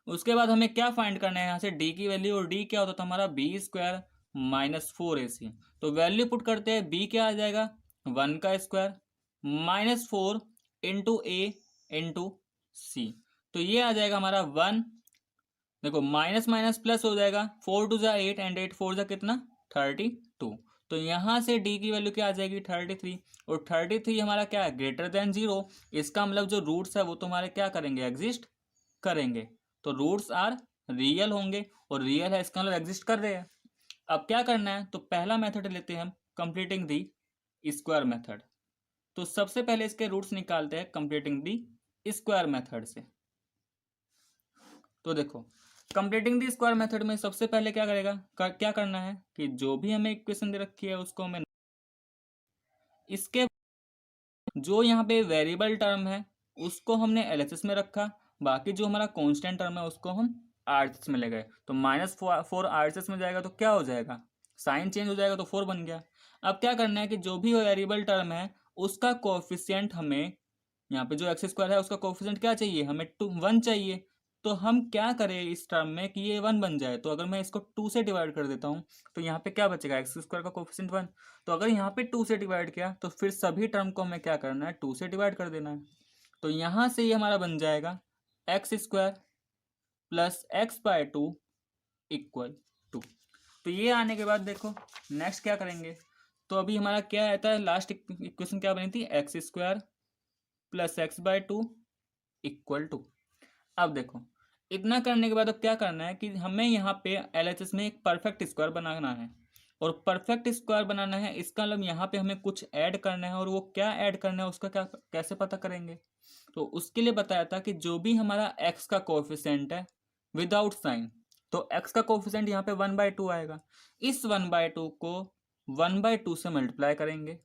उसके बाद हमें क्या फाइंड करना है यहाँ से डी की वैल्यू, और डी क्या होता था हमारा बी स्क्वायर -4ac। तो वैल्यू पुट करते हैं, बी क्या आ जाएगा 1 का स्क्वायर -4 इंटू ए इंटू सी। तो ये आ जाएगा हमारा 1, देखो माइनस माइनस प्लस हो जाएगा, 4 2 जा 8 एंड 8 4 जा कितना 32। तो यहाँ से डी की वैल्यू क्या आ जाएगी 33, और 33 हमारा क्या है ग्रेटर देन 0। इसका मतलब जो रूट्स है वो तो हमारे क्या करेंगे एग्जिस्ट करेंगे। तो रूट्स आर रियल होंगे, और रियल है इसका मतलब एग्जिस्ट कर रहे हैं। अब क्या करना है, तो पहला मेथड लेते हैं हम कंप्लीटिंग दी स्क्वायर मेथड। तो सबसे पहले इसके रूट्स निकालते हैं कंप्लीटिंग दी स्क्वायर मेथड से। तो देखो कंप्लीटिंग दी स्क्वायर मेथड में सबसे पहले क्या करेगा क्या करना है कि जो भी हमें इक्वेशन दे रखी है उसको हमें इसके जो यहाँ पे वेरिएबल टर्म है उसको हमने एलएचएस में रखा, बाकी जो हमारा कांस्टेंट टर्म है उसको हम आरएचएस में ले गए। तो -4 आरएचएस में जाएगा तो क्या हो जाएगा, साइन चेंज हो जाएगा तो 4 बन गया। अब क्या करना है कि जो भी वेरिएबल टर्म है उसका कोएफिशिएंट हमें, यहाँ पे जो एक्स स्क्वायर है उसका कोएफिशिएंट क्या चाहिए हमें 1 चाहिए। तो हम क्या करें इस टर्म में कि ये 1 बन जाए। तो अगर मैं इसको 2 से डिवाइड कर देता हूँ तो यहाँ पे क्या बचेगा एक्स स्क्वायर का कोएफिशिएंट 1। तो अगर यहाँ पे 2 से डिवाइड किया तो फिर सभी टर्म को हमें क्या करना है 2 से डिवाइड कर देना है। तो यहाँ से ये हमारा बन जाएगा x square plus x by 2 equal 2। तो ये आने के बाद देखो नेक्स्ट क्या करेंगे। तो अभी हमारा क्या आता है लास्ट इक्वेशन क्या बनी थी x square plus x by 2 equal 2। अब देखो इतना करने के बाद अब क्या करना है कि हमें यहाँ पे एलएचएस में एक परफेक्ट स्क्वायर बनाना है, और परफेक्ट स्क्वायर बनाना है इसका मतलब यहाँ पे हमें कुछ ऐड करना है, और वो क्या ऐड करना है उसका क्या कैसे पता करेंगे। तो उसके लिए बताया था कि जो भी हमारा एक्स का कोएफिशिएंट है विदाउट साइन, तो एक्स का कोएफिशिएंट यहाँ पे 1/2 आएगा। इस 1/2 को 1/2 से मल्टीप्लाई करेंगे।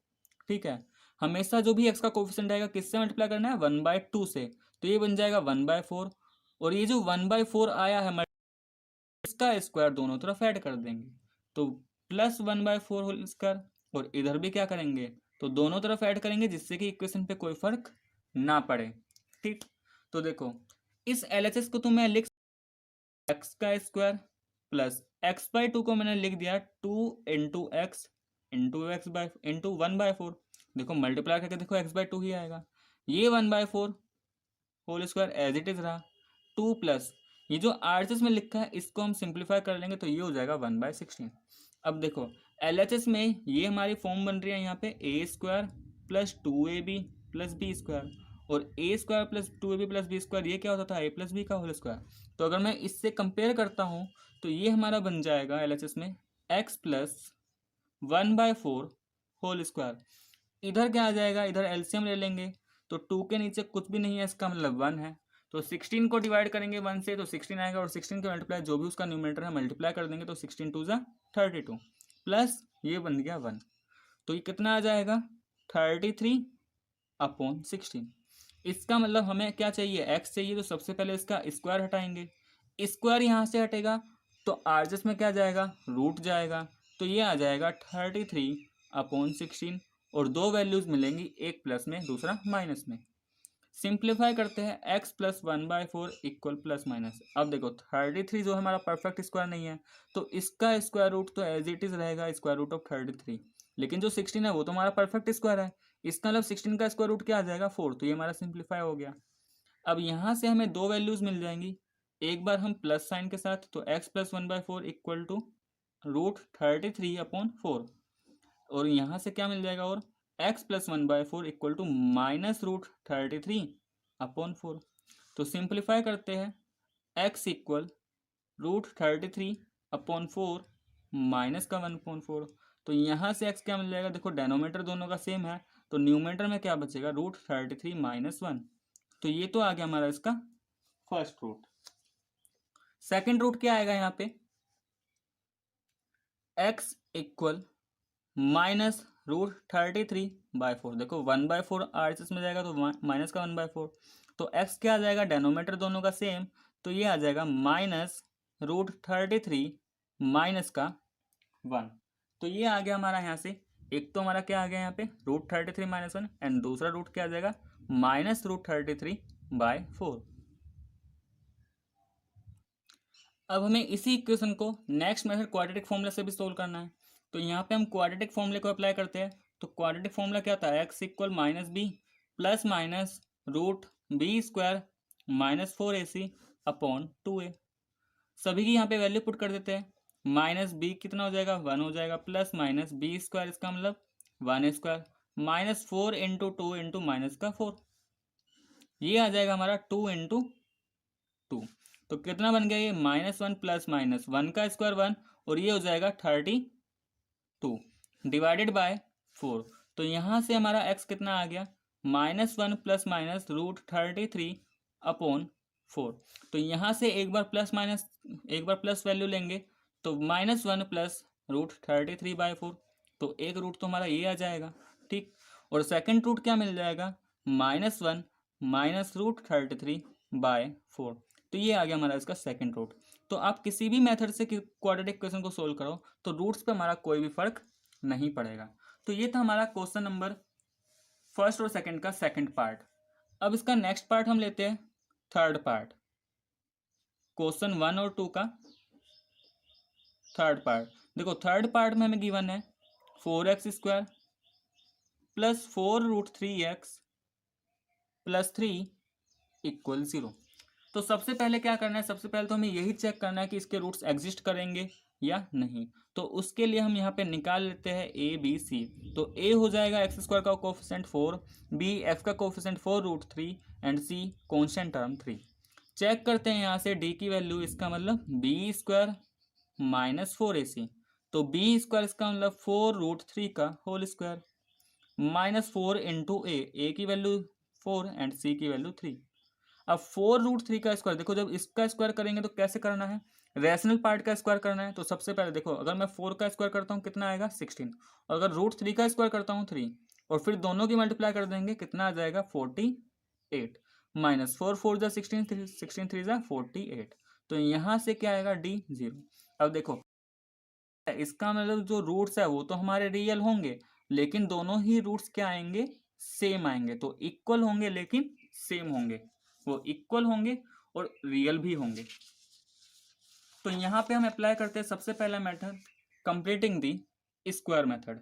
ठीक है, हमेशा जो भी एक्स का कोएफिशिएंट आएगा किससे मल्टीप्लाई करना है 1/2 से। तो ये बन जाएगा 1/4, और ये जो 1/4 आया है इसका स्क्वायर दोनों तरफ ऐड कर देंगे तो प्लस 1/4 होल स्क्वायर, और इधर भी क्या करेंगे तो दोनों तरफ ऐड करेंगे जिससे कि इक्वेशन पे कोई फर्क ना पड़े। ठीक, तो देखो इस एलएचएस को तो मैं लिख एक्स का स्क्वायर प्लस x/2 को मैंने लिख दिया 2 into x into x bye into 1/4। देखो मल्टीप्लाई करके देखो x/2 ही आएगा। ये 1/4 whole square as it is रहा, 2 प्लस ये जो आरएचएस में लिखा है इसको हम सिंप्लीफाई कर लेंगे तो ये हो जाएगा 1/16। अब देखो एलएचएस में ये हमारी फॉर्म बन रही है यहाँ पे a square plus 2ab plus b square, और a square plus 2ab plus b square ये क्या होता था a प्लस बी का होल स्क्वायर। तो अगर मैं इससे कंपेयर करता हूँ तो ये हमारा बन जाएगा एलएचएस में x प्लस 1/4 होल स्क्वायर। इधर क्या आ जाएगा, इधर एलसीएम ले लेंगे तो 2 के नीचे कुछ भी नहीं है इसका मतलब 1 है। तो 16 को डिवाइड करेंगे 1 से तो 16 आएगा, और 16 के मल्टीप्लाई जो भी उसका न्यूमरेटर है मल्टीप्लाई कर देंगे तो 16 2 जा 32 प्लस ये बन गया 1। तो ये कितना आ जाएगा 33/16। इसका मतलब हमें क्या चाहिए x चाहिए, तो सबसे पहले इसका स्क्वायर हटाएंगे। स्क्वायर यहाँ से हटेगा तो आरएचएस में क्या जाएगा रूट जाएगा, तो ये आ जाएगा 33/16, और दो वैल्यूज मिलेंगी एक प्लस में दूसरा माइनस में। सिंप्लीफाई करते हैं x plus 1/4 equal plus minus. अब देखो 33 जो हमारा परफेक्ट स्क्वायर नहीं है तो इसका स्क्वायर रूट तो एज इट इज रहेगा स्क्वायर रूट ऑफ 33, लेकिन जो 16 है वो तो हमारा परफेक्ट स्क्वायर है। इसका मतलब 16 का स्क्वायर रूट क्या आ जाएगा 4, तो ये हमारा सिंप्लीफाई हो गया। अब यहाँ से हमें दो वैल्यूज मिल जाएंगी, एक बार हम प्लस साइन के साथ, तो x plus 1/4 equal to root 33/4, और यहाँ से क्या मिल जाएगा और x plus 1/4 equal to minus root 33/4। तो सिंप्लीफाई करते हैं x इक्वल रूट 33 अपॉन 4 माइनस का 1/4। तो यहाँ से x क्या मिल जाएगा, देखो डेनोमीटर दोनों का सेम है, तो न्यूमेटर में क्या बचेगा, √33 - 1। तो ये तो आ गया हमारा इसका फर्स्ट रूट। सेकंड रूट क्या आएगा यहाँ पे, x इक्वल -√33/4। देखो 1/4 RHS में जाएगा तो माइनस का 1/4, तो x क्या आ जाएगा, डेनोमीटर दोनों का सेम, तो ये आ जाएगा -√33 माइनस का 1। तो ये आ गया हमारा यहाँ से, एक तो हमारा क्या आ गया यहाँ पे √33 - 1, एंड दूसरा रूट क्या आ जाएगा -√33/4। अब हमें इसी इक्वेशन को नेक्स्ट मेथड क्वाड्रेटिक फॉर्मूला से भी सोल्व करना है। तो यहाँ पे हम क्वाड्रेटिक फॉर्मूले को अप्लाई करते हैं। तो क्वाड्रेटिक फॉर्मूला क्या था, x इक्वल -b plus minus √b² -4ac upon 2a। सभी की यहाँ पे वैल्यू पुट कर देते हैं। -b कितना हो जाएगा, 1 हो जाएगा, प्लस माइनस b², इसका मतलब 1² -4 × 2 × -4, ये आ जाएगा हमारा 2 × 2। तो कितना बन गया ये, -1 प्लस माइनस 1 का स्क्वायर 1, और ये हो जाएगा 32 डिवाइडेड बाय 4। तो यहाँ से हमारा x कितना आ गया, -1 प्लस माइनस √33 अपॉन 4। तो यहाँ से एक बार प्लस वैल्यू लेंगे, तो -1 प्लस √33/4, तो एक रूट तो हमारा ये आ जाएगा, ठीक। और सेकंड रूट क्या मिल जाएगा, -1 माइनस √33/4। तो ये आ गया हमारा इसका सेकंड रूट। तो आप किसी भी मेथड से क्वाड्रेटिक इक्वेशन को सोल्व करो तो रूट्स पे हमारा कोई भी फर्क नहीं पड़ेगा। तो ये था हमारा क्वेश्चन नंबर फर्स्ट और सेकंड का सेकंड पार्ट। अब इसका नेक्स्ट पार्ट हम लेते हैं, थर्ड पार्ट, क्वेश्चन 1 और 2 का थर्ड पार्ट। देखो थर्ड पार्ट में हमें गिवन है 4x² plus 4√3x plus 3 equal 0। तो सबसे पहले क्या करना है, सबसे पहले तो हमें यही चेक करना है कि इसके रूट्स एग्जिस्ट करेंगे या नहीं। तो उसके लिए हम यहाँ पे निकाल लेते हैं a b c। तो a हो जाएगा x² का कोफिशिएंट 4, b x का coefficient 4√3 and c constant term 3। Check करते हैं यहाँ से d की वैल्यू, इसका मतलब b² -4ac। तो b² इसका मतलब 4√3 का होल स्क्वायर -4 × a की वैल्यू 4 एंड c की वैल्यू 3। अब 4√3 का स्क्वायर, देखो जब इसका स्क्वायर करेंगे तो कैसे करना है, रैशनल पार्ट का स्क्वायर करना है। तो सबसे पहले देखो, अगर मैं 4 का स्क्वायर करता हूँ कितना आएगा 16, और अगर √3 का स्क्वायर करता हूँ 3, और फिर दोनों की मल्टीप्लाई कर देंगे, कितना आ जाएगा 48 -4 4 जा 16 16 3 जा 48। तो यहाँ से क्या आएगा d 0। अब देखो इसका मतलब जो रूट्स है वो तो हमारे रियल होंगे, लेकिन दोनों ही रूट्स क्या आएंगे, सेम आएंगे। तो इक्वल होंगे लेकिन सेम होंगे, वो इक्वल होंगे और रियल भी होंगे। तो यहाँ पे हम अप्लाई करते हैं सबसे पहला method, completing the square method.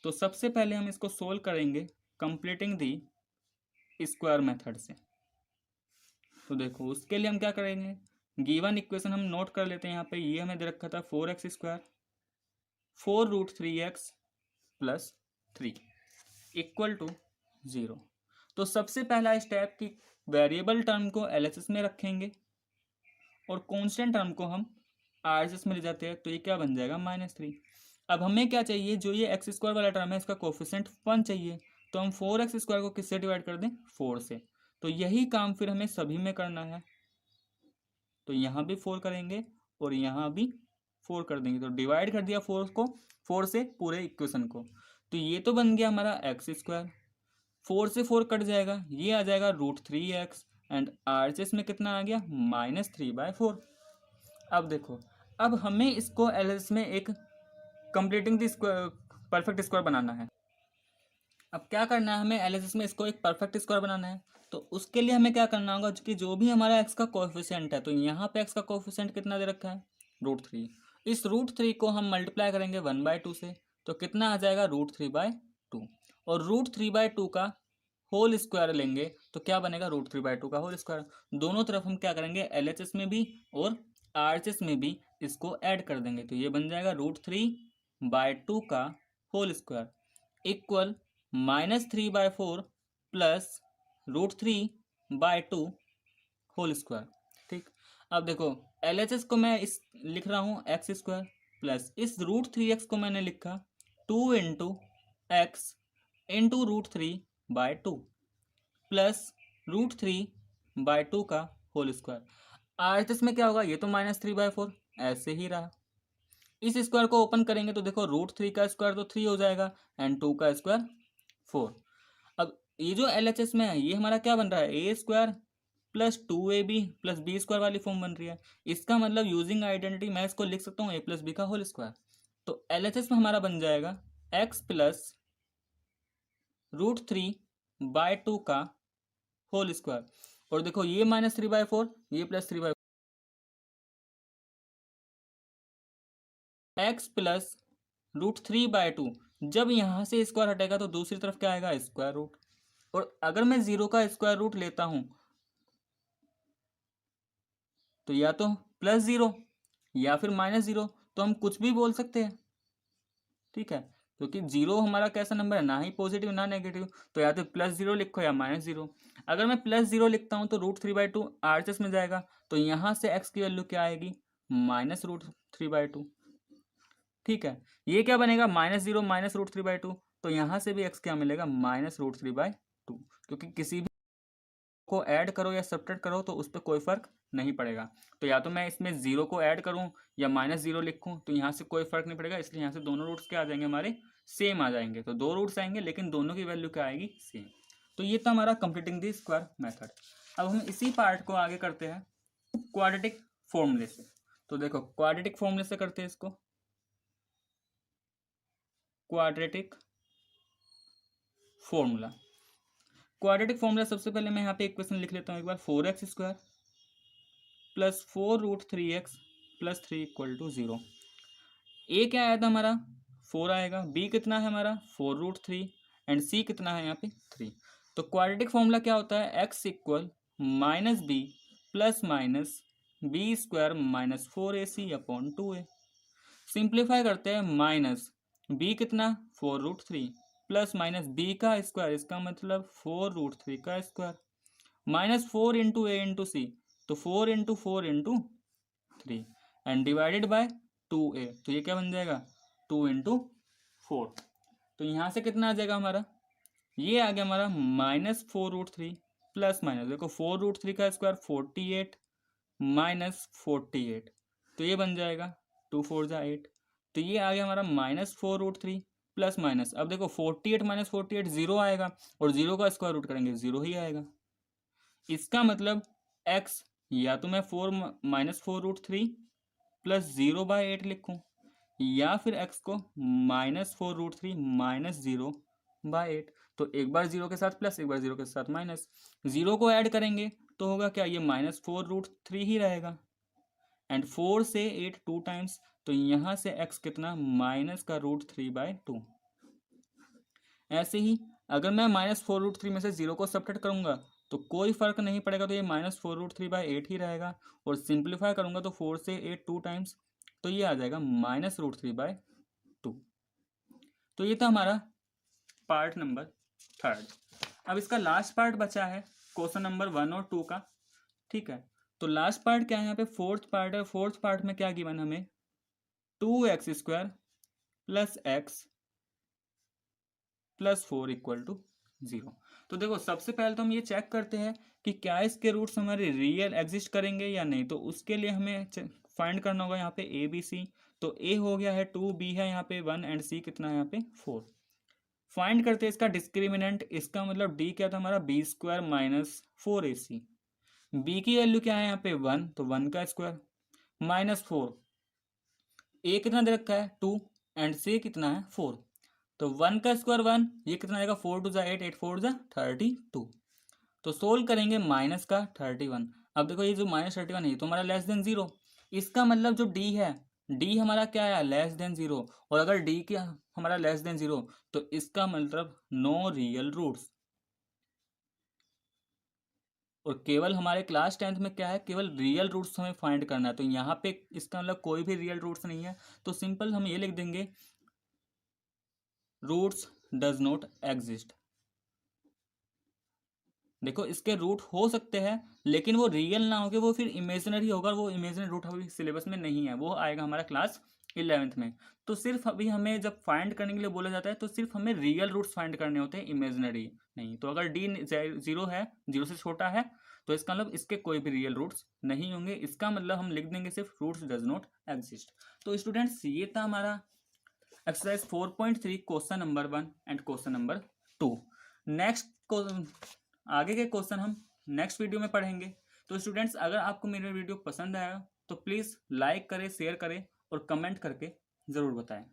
तो सबसे पहले हम इसको सोल्व करेंगे कंप्लीटिंग दी स्क्वायर मेथड से। तो देखो उसके लिए हम क्या करेंगे, गिवन इक्वेशन हम नोट कर लेते हैं। यहाँ पे ये हमें दे रखा था 4x² 4√3x plus 3 equal to 0। तो सबसे पहला स्टेप कि वेरिएबल टर्म को LHS में रखेंगे और कांस्टेंट टर्म को हम RHS में ले जाते हैं। तो ये क्या बन जाएगा -3। अब हमें क्या चाहिए, जो ये x² वाला टर्म है इसका कोफिशिएंट 1 चाहिए। तो हम 4x² को किससे डिवाइड कर दें, 4 से। तो यही काम फिर हमें सभी में करना है। तो यहाँ भी 4 करेंगे और यहाँ भी 4 कर देंगे। तो डिवाइड कर दिया 4 को 4 से पूरे इक्वेशन को। तो ये तो बन गया हमारा x², 4 से 4 कट जाएगा, ये आ जाएगा √3x, एंड RHS में कितना आ गया -3/4। अब देखो, अब हमें इसको LHS में एक completing the square perfect square बनाना है। अब क्या करना है, हमें LHS में इसको एक परफेक्ट स्क्वायर बनाना है। तो उसके लिए हमें क्या करना होगा कि जो भी हमारा x का कोएफिशिएंट है, तो यहाँ पे x का कोएफिशिएंट कितना दे रखा है √3, इस √3 को हम मल्टीप्लाई करेंगे 1/2 से। तो कितना आ जाएगा √3/2, और √3/2 का होल स्क्वायर लेंगे तो क्या बनेगा √3/2 का होल स्क्वायर। दोनों तरफ हम क्या करेंगे, LHS में भी और RHS में भी इसको ऐड कर देंगे। तो ये बन जाएगा √3/2 का whole square equal -3/4 plus √3/2 whole square. ठीक, अब देखो LHS को मैं इस लिख रहा हूँ एक्स स्क्वायर प्लस इस √3x को मैंने लिखा 2 × x इंटू √3/2 प्लस √3/2 का होल स्क्वायर। RHS में क्या होगा, ये तो -3/4 ऐसे ही रहा। इस स्क्वायर को ओपन करेंगे तो देखो √3 का स्क्वायर तो 3 हो जाएगा एंड 2 का स्क्वायर 4। अब ये जो LHS में है ये हमारा क्या बन रहा है, A² plus 2AB plus B² वाली फॉर्म बन रही है। इसका मतलब यूजिंग आइडेंटिटी मैं इसको लिख सकता हूँ A + B का होल स्क्वायर। तो LHS में हमारा बन जाएगा x प्लस √3/2 का होल स्क्वायर। और देखो ये -3/4 ये +3/4 x प्लस √3/2। जब यहाँ से स्क्वायर हटेगा तो दूसरी तरफ क्या आएगा, स्क्वायर रूट। और अगर मैं 0 का स्क्वायर रूट लेता हूं तो या तो +0 या फिर -0, तो हम कुछ भी बोल सकते हैं, ठीक है। क्योंकि 0 हमारा कैसा नंबर है, ना ही पॉजिटिव ना नेगेटिव, तो या तो +0 लिखो या -0। अगर मैं +0 लिखता हूं तो √3/2 RHS में जाएगा, तो यहां से x की वैल्यू क्या आएगी, -√3/2, ठीक है। ये क्या बनेगा, -0 -√3/2, तो यहां से भी x क्या मिलेगा, -√3/2। क्योंकि किसी भी को ऐड करो या सब्ट्रैक्ट करो तो उस पर कोई फर्क नहीं पड़ेगा। तो या तो मैं इसमें 0 को ऐड करूं या -0 लिखूं, तो यहाँ से कोई फर्क नहीं पड़ेगा, इसलिए यहाँ से दोनों रूट्स क्या आ जाएंगे, हमारे सेम आ जाएंगे। तो 2 रूट्स आएंगे लेकिन दोनों की वैल्यू क्या आएगी, सेम। तो ये था हमारा कंप्लीटिंग द स्क्वायर मेथड। अब हम इसी पार्ट को आगे करते हैं क्वाड्रेटिक फॉर्मूले से। तो देखो क्वाड्रेटिक फॉर्मूले से करते हैं इसको, क्वाड्रेटिक फॉर्मूला। क्वाड्रेटिक फॉर्मूला सबसे पहले मैं यहाँ पे इक्वेशन लिख लेता हूँ एक बार, 4x² प्लस 4√3x प्लस 3 = 0। ए क्या आया था हमारा, 4 आएगा, बी कितना है हमारा 4√3 एंड सी कितना है यहाँ पे 3। तो क्वाड्रेटिक फॉर्मूला क्या होता है, x = -b plus minus b² - 4ac/2a। Simplify करते हैं, माइनस b कितना 4√3 प्लस माइनस b का स्क्वायर, इसका मतलब 4√3 का स्क्वायर, -4 × a × c, तो 4 × 4 × 3 एंड डिवाइडेड बाय 2a। तो ये क्या बन जाएगा, 2 × 4। तो यहाँ से कितना आ जाएगा हमारा, ये आ गया हमारा -4√3 प्लस माइनस, देखो 4√3 का स्क्वायर 48 -48, तो ये बन जाएगा 2 4 = 8। तो ये आ गया हमारा -4√3 प्लस माइनस, अब देखो 48 - 48 0 आएगा, और 0 का स्क्वायर रूट करेंगे 0 ही आएगा। इसका मतलब x या तो मैं 4 प्लस 0/8 लिखूं, या फिर x को -4√3 -0/8। तो एक बार 0 के साथ प्लस, एक बार 0 के साथ माइनस, 0 को ऐड करेंगे तो होगा क्या, ये -4√3 ही रहेगा, एंड 4 से 8 2 टाइम्स, तो यहाँ से x कितना, -√3/2। ऐसे ही अगर मैं -4√3 में से 0 को सब्ट्रैक्ट करूंगा तो कोई फर्क नहीं पड़ेगा, तो ये -4√3/8 ही रहेगा। और सिंप्लीफाई करूंगा तो 4 से 8 2 टाइम्स, तो ये आ जाएगा -√3/2। तो ये था हमारा पार्ट नंबर 3। अब इसका लास्ट पार्ट बचा है क्वेश्चन नंबर 1 और 2 का, ठीक है। तो लास्ट पार्ट क्या है, यहाँ पे फोर्थ पार्ट है। फोर्थ पार्ट में क्या गिवन हमें, 2x² प्लस x प्लस 4 = 0। तो देखो सबसे पहले तो हम ये चेक करते हैं कि क्या इसके रूट्स हमारे रियल एग्जिस्ट करेंगे या नहीं। तो उसके लिए हमें फाइंड करना होगा यहाँ पे ए बी सी। तो ए हो गया है 2, बी है यहाँ पे 1 एंड सी कितना है यहाँ पे 4। फाइंड करते हैं इसका डिस्क्रिमिनेंट, इसका मतलब डी क्या था हमारा b² - 4ac। बी की वैल्यू क्या है यहाँ पे 1, तो 1 का स्क्वायर -4, ए कितना दे रखा है 2 एंड सी कितना है 4। तो 1 का स्क्वायर 1, ये कितना आएगा 4 2 = 8 8 4 = 32। तो सोल्व करेंगे माइनस का 31। अब देखो ये जो -31 है ये तो हमारा लेस देन 0, इसका मतलब जो डी है, डी हमारा क्या है लेस देन 0। और अगर डी क्या हमारा लेस देन 0 तो इसका मतलब नो रियल रूट्स। और केवल हमारे क्लास 10th में क्या है, केवल रियल रूट्स हमें फाइंड करना है। तो यहाँ पे इसका मतलब कोई भी रियल रूट्स नहीं है, तो सिंपल हम ये लिख देंगे रूट्स डज नॉट एग्जिस्ट। देखो इसके रूट हो सकते हैं लेकिन वो रियल ना होगे, वो फिर इमेजिनरी होगा, वो इमेजिनरी रूट अभी सिलेबस में नहीं है, वो आएगा हमारा क्लास 11th में। तो सिर्फ अभी हमें जब फाइंड करने के लिए बोला जाता है तो सिर्फ हमें रियल रूट्स फाइंड करने होते हैं, इमेजिनरी नहीं। तो अगर डी 0 है, 0 से छोटा है, तो इसका मतलब इसके कोई भी रियल रूट्स नहीं होंगे। इसका मतलब हम लिख देंगे सिर्फ रूट्स डज नॉट एग्जिस्ट। तो स्टूडेंट्स ये था हमारा exercise 4.3 question number 1 and question number 2। Next आगे के क्वेश्चन हम नेक्स्ट वीडियो में पढ़ेंगे। तो स्टूडेंट्स अगर आपको मेरा वीडियो पसंद आया तो प्लीज़ लाइक करें, शेयर करें और कमेंट करके ज़रूर बताएं।